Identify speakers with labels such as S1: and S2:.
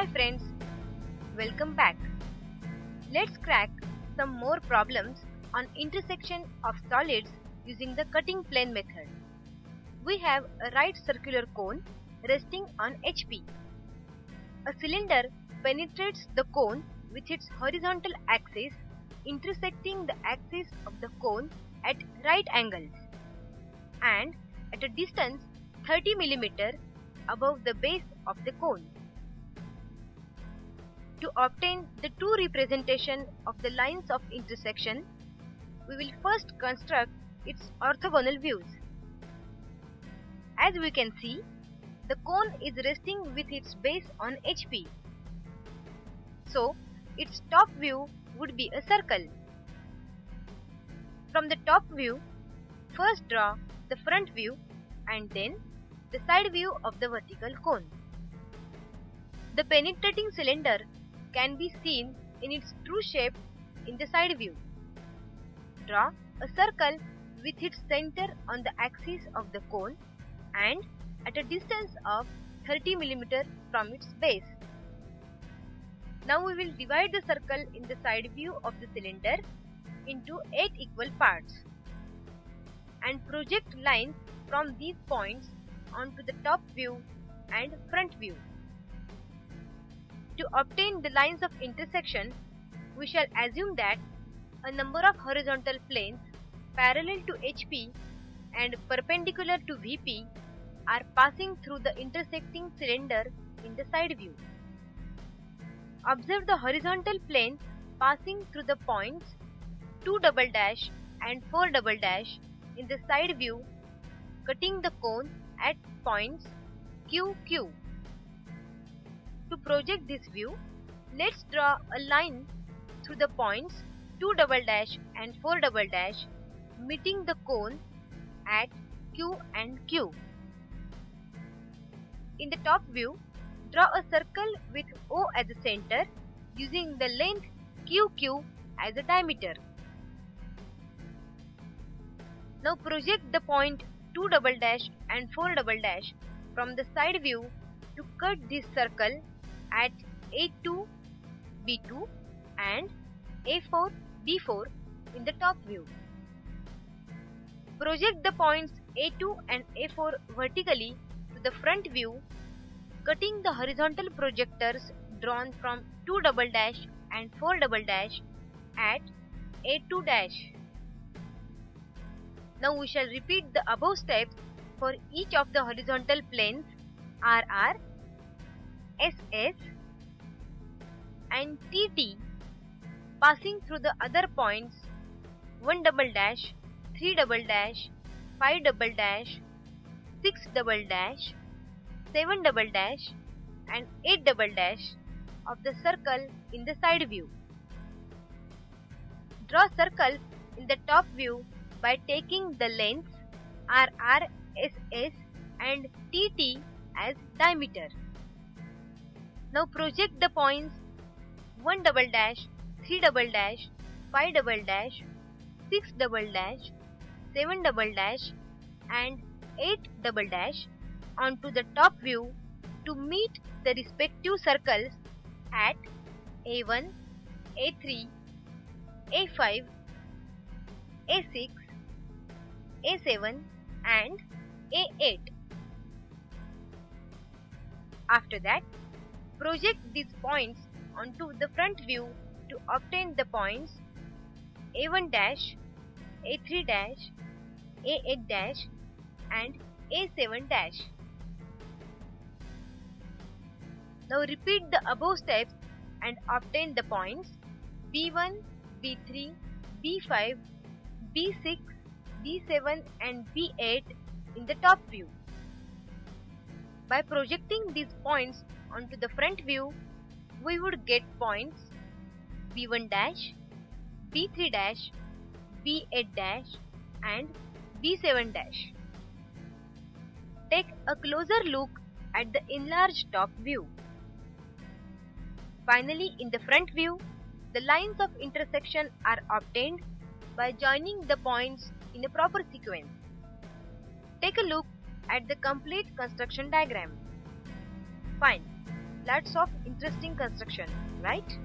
S1: Hi friends, welcome back. Let's crack some more problems on intersection of solids using the cutting plane method. We have a right circular cone resting on HP. A cylinder penetrates the cone with its horizontal axis intersecting the axis of the cone at right angles and at a distance 30 mm above the base of the cone. To obtain the two representation of the lines of intersection, we will first construct its orthogonal views. As we can see, the cone is resting with its base on HP. So, its top view would be a circle. From the top view, first draw the front view and then the side view of the vertical cone. The penetrating cylinder can be seen in its true shape in the side view. Draw a circle with its center on the axis of the cone and at a distance of 30 mm from its base. Now we will divide the circle in the side view of the cylinder into 8 equal parts and project lines from these points onto the top view and front view. To obtain the lines of intersection, we shall assume that a number of horizontal planes parallel to HP and perpendicular to VP are passing through the intersecting cylinder in the side view. Observe the horizontal plane passing through the points 2" and 4" in the side view, cutting the cone at points QQ. To project this view, let's draw a line through the points 2" and 4" meeting the cone at Q and Q. In the top view, draw a circle with O as a center using the length QQ as a diameter. Now project the point 2" and 4" from the side view to cut this circle at A2, B2 and A4, B4 in the top view. Project the points A2 and A4 vertically to the front view, cutting the horizontal projectors drawn from 2" and 4" at A2'. Now we shall repeat the above steps for each of the horizontal planes RR, SS and TT passing through the other points 1", 3", 5", 6", 7" and 8" of the circle in the side view. Draw circles in the top view by taking the lengths RR, SS and TT as diameter. Now project the points 1", 3", 5", 6", 7" and 8" onto the top view to meet the respective circles at A1, A3, A5, A6, A7 and A8. After that, project these points onto the front view to obtain the points A1', A3', A8' and A7'. Now repeat the above steps and obtain the points B1, B3, B5, B6, B7 and B8 in the top view. By projecting these points onto the front view, we would get points B1', B3', B8' and B7'. Take a closer look at the enlarged top view. Finally, in the front view, the lines of intersection are obtained by joining the points in a proper sequence. Take a look at the complete construction diagram. Fine. Lots of interesting construction, right?